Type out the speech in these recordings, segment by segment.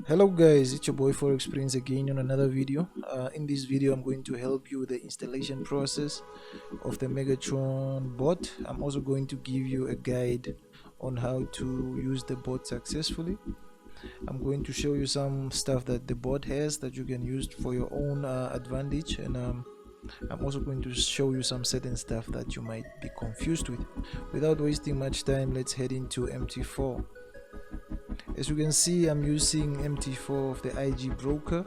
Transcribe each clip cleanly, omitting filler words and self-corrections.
Hello guys, it's your boy Forex Prince again on another video. In this video I'm going to help you with the installation process of the Megatron bot. I'm also going to give you a guide on how to use the bot successfully. I'm going to show you some stuff that the bot has that you can use for your own advantage, and I'm also going to show you some certain stuff that you might be confused with. Without wasting much time, let's head into MT4. As you can see, I'm using MT4 of the IG broker.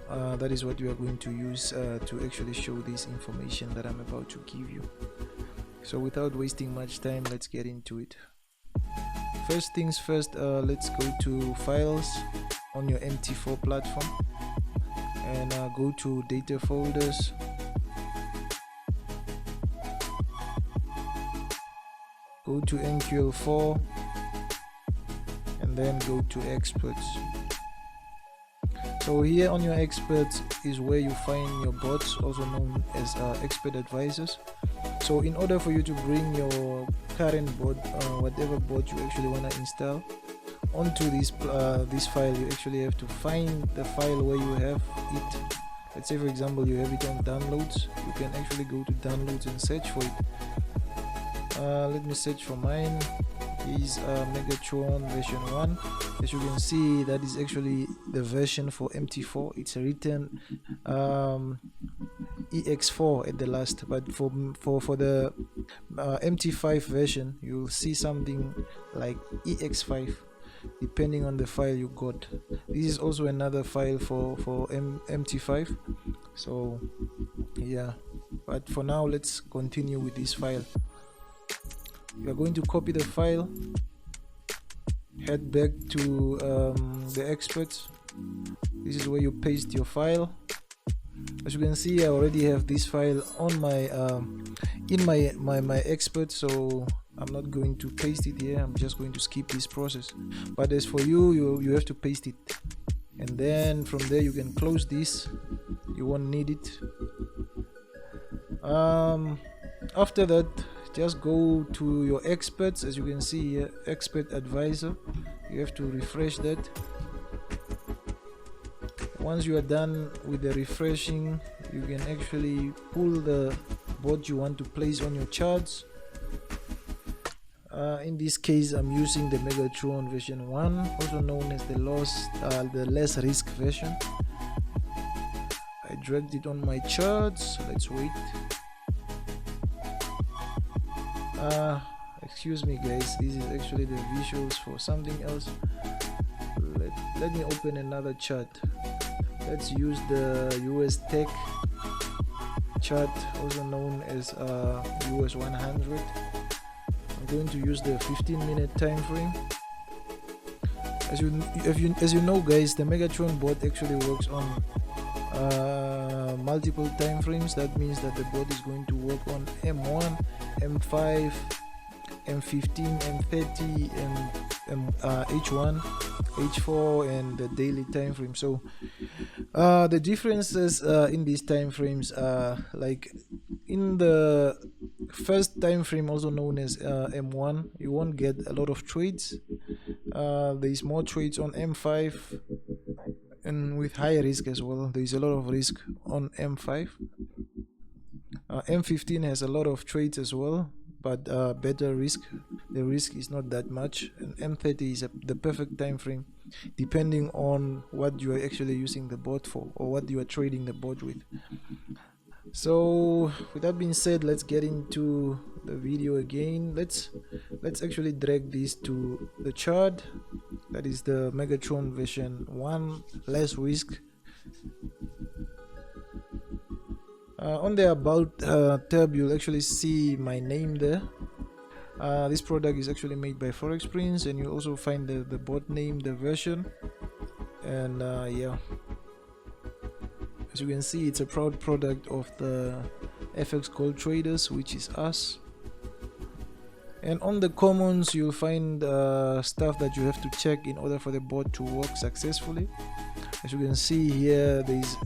That is what we are going to use to actually show this information that I'm about to give you. So without wasting much time, let's get into it. First things first, let's go to files on your MT4 platform and go to data folders. Go to NQL4 and then go to experts. So here on your experts is where you find your bots, also known as expert advisors. So in order for you to bring your current bot, whatever bot you actually want to install onto this file, you actually have to find the file where you have it. Let's say for example you have it on downloads. You can actually go to downloads and search for it. Let me search for mine. Is Megatron version 1. As you can see, that is actually the version for MT4. It's written EX4 at the last, but for the MT5 version, you'll see something like EX5 depending on the file you got. This is also another file for MT5. So yeah, but for now let's continue with this file. You are going to copy the file, head back to the experts. This is where you paste your file. As you can see, I already have this file on my in my expert, so I'm not going to paste it here. I'm just going to skip this process. But as for you have to paste it, and then from there you can close this. You won't need it. After that, just go to your experts. As you can see here, expert advisor, you have to refresh that. Once you are done with the refreshing, you can actually pull the bot you want to place on your charts. In this case, I'm using the Megatron version 1, also known as the less risk version. I dragged it on my charts. Let's wait. Excuse me guys, this is actually the visuals for something else. Let me open another chart. Let's use the US Tech chart, also known as US 100. I'm going to use the 15-minute time frame. As you know guys, the Megatron bot actually works on multiple time frames. That means that the bot is going to work on M1, M5, M15, M30, and H1, H4, and the daily time frame. So the differences in these time frames are like in the first time frame, also known as M1, you won't get a lot of trades. There is more trades on M5, and with high risk as well. There is a lot of risk on M5. M15 has a lot of trades as well, but better risk. The risk is not that much, and M30 is the perfect time frame depending on what you are actually using the bot for, or what you are trading the bot with. So with that being said, let's get into the video again. Let's actually drag this to the chart. That is the Megatron version 1, less risk. On the about tab, you'll actually see my name there. This product is actually made by Forex Prince, and you'll also find the bot name, the version, and yeah, as you can see, it's a proud product of the FX Gold traders, which is us. And on the commons, you'll find stuff that you have to check in order for the bot to work successfully. As you can see here, there is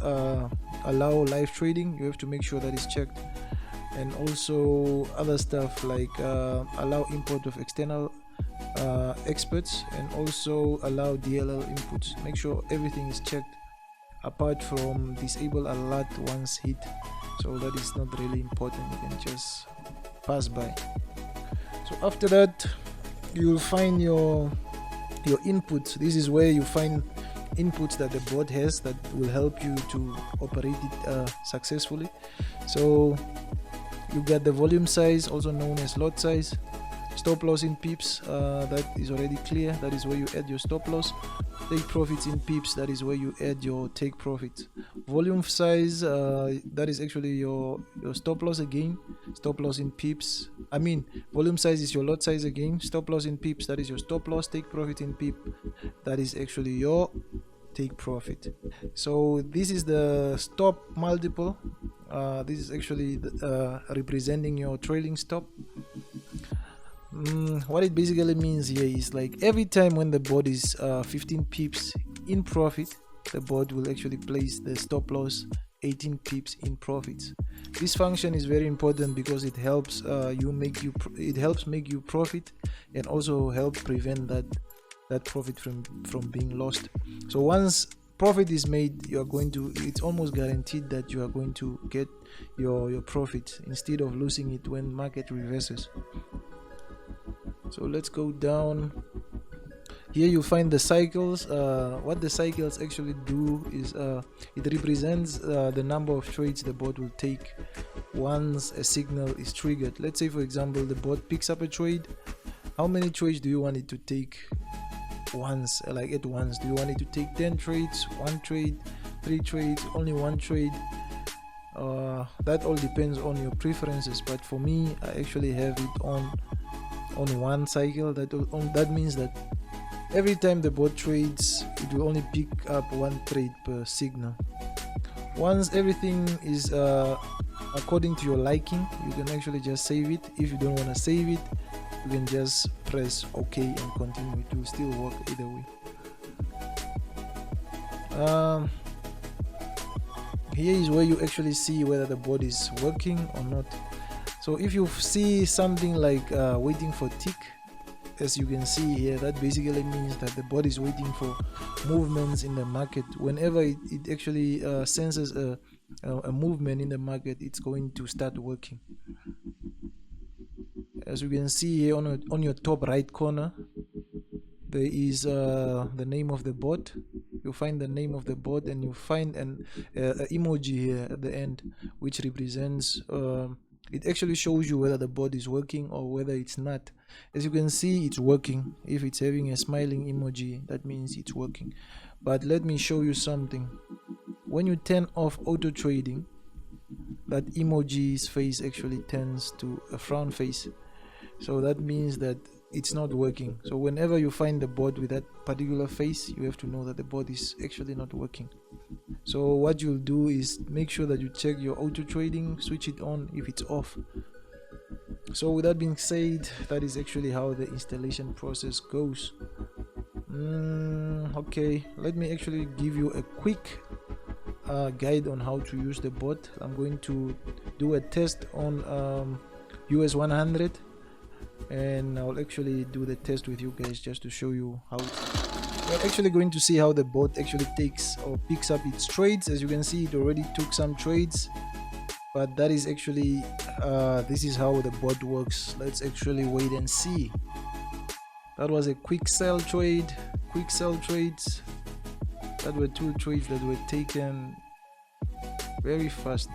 allow live trading. You have to make sure that is checked. and also other stuff like allow import of external experts, and also allow DLL inputs. Make sure everything is checked apart from disable alert once hit, so that is not really important, you can just pass by. So after that, you will find your inputs. This is where you find inputs that the board has that will help you to operate it successfully. So you got the volume size, also known as lot size. Stop loss in pips, that is already clear, that is where you add your stop loss. Take profits in pips, that is where you add your take profits. Volume size, that is actually your stop loss again. Stop loss in pips, I mean volume size is your lot size again. Stop loss in pips, that is your stop loss. Take profit in pip, that is actually your take profit. So this is the stop multiple. This is actually representing your trailing stop. What it basically means here is like every time when the board is 15 pips in profit, the board will actually place the stop loss 18 pips in profits. This function is very important because it helps make you profit, and also help prevent that profit from being lost. So once profit is made, you are going to, it's almost guaranteed that you are going to get your profit instead of losing it when market reverses. So let's go down. Here you find the cycles. What the cycles actually do is it represents the number of trades the board will take once a signal is triggered. Let's say for example the board picks up a trade. How many trades do you want it to take once, like at once? Do you want it to take 10 trades, 1 trade, 3 trades, only 1 trade? That all depends on your preferences, but for me I actually have it on 1 cycle. That means that every time the board trades, it will only pick up 1 trade per signal. Once everything is according to your liking, you can actually just save it. If you don't want to save it, you can just press OK and continue. It will still work either way. Here is where you actually see whether the board is working or not. So if you see something like waiting for tick, as you can see here, that basically means that the board is waiting for movements in the market. Whenever it actually senses a movement in the market, it's going to start working. As you can see here on your top right corner, there is the name of the board. You find the name of the board, and you find an emoji here at the end, which represents it actually shows you whether the board is working or whether it's not. As you can see, it's working. If it's having a smiling emoji, that means it's working. But let me show you something. When you turn off auto trading, that emoji's face actually turns to a frown face. So that means that it's not working. So whenever you find the board with that particular face, you have to know that the board is actually not working. So what you'll do is make sure that you check your auto trading, switch it on if it's off. So with that being said, that is actually how the installation process goes. Okay, let me actually give you a quick guide on how to use the bot. I'm going to do a test on US 100, and I'll actually do the test with you guys just to show you how we're actually going to see how the bot actually takes or picks up its trades. As you can see, it already took some trades, but that is actually this is how the bot works. Let's actually wait and see. That was a quick sell trade, quick sell trades. That were 2 trades that were taken very fast.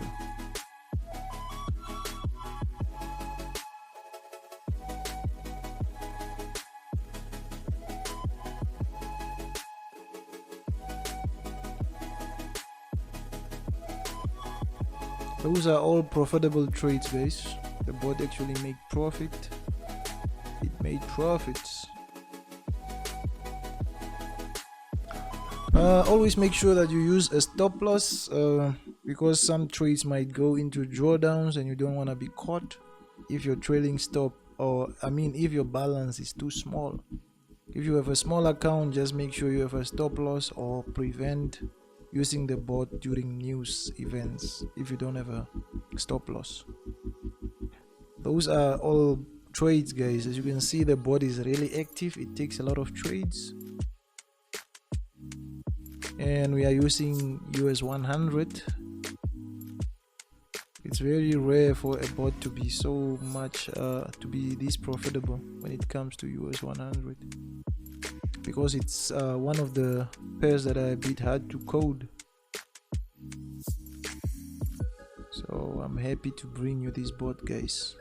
Those are all profitable trades, guys. The bot actually made profit. It made profits. Always make sure that you use a stop loss because some trades might go into drawdowns and you don't want to be caught if your trailing stop, or if your balance is too small. If you have a small account, just make sure you have a stop loss or prevent using the bot during news events if you don't have a stop loss. Those are all trades, guys. As you can see, the bot is really active. It takes a lot of trades, and we are using US 100. It's very rare for a bot to be so much to be this profitable when it comes to US 100, because it's one of the pairs that are a bit hard to code. So I'm happy to bring you this bot, guys.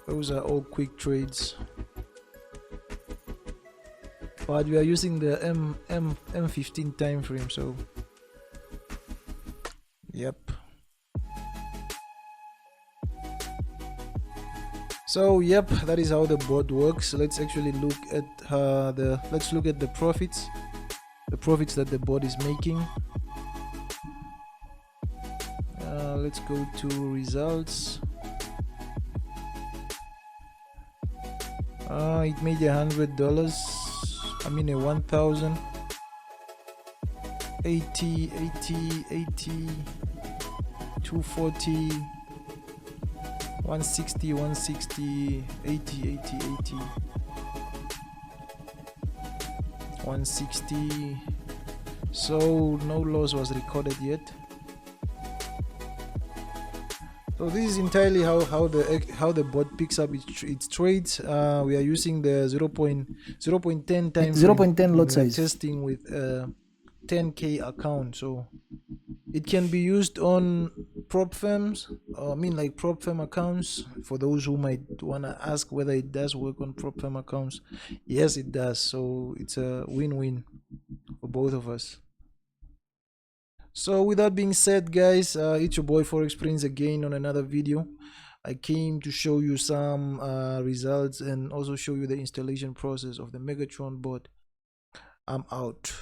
Those are all quick trades, but we are using the M15 time frame, so yep. So yep, that is how the bot works. Let's actually look at the profits that the bot is making. Let's go to results. It made $100. I mean a 1,000. 80, 240, 160, 80, 160. So no loss was recorded yet. So this is entirely how the bot picks up its trades. We are using the 0.10 time 0.10 lot size testing with a 10k account. So it can be used on prop firms, like prop firm accounts. For those who might wanna ask whether it does work on prop firm accounts, yes, it does. So it's a win-win for both of us. So with that being said, guys, it's your boy Forex Prince again on another video. I came to show you some results and also show you the installation process of the Megatron bot. I'm out.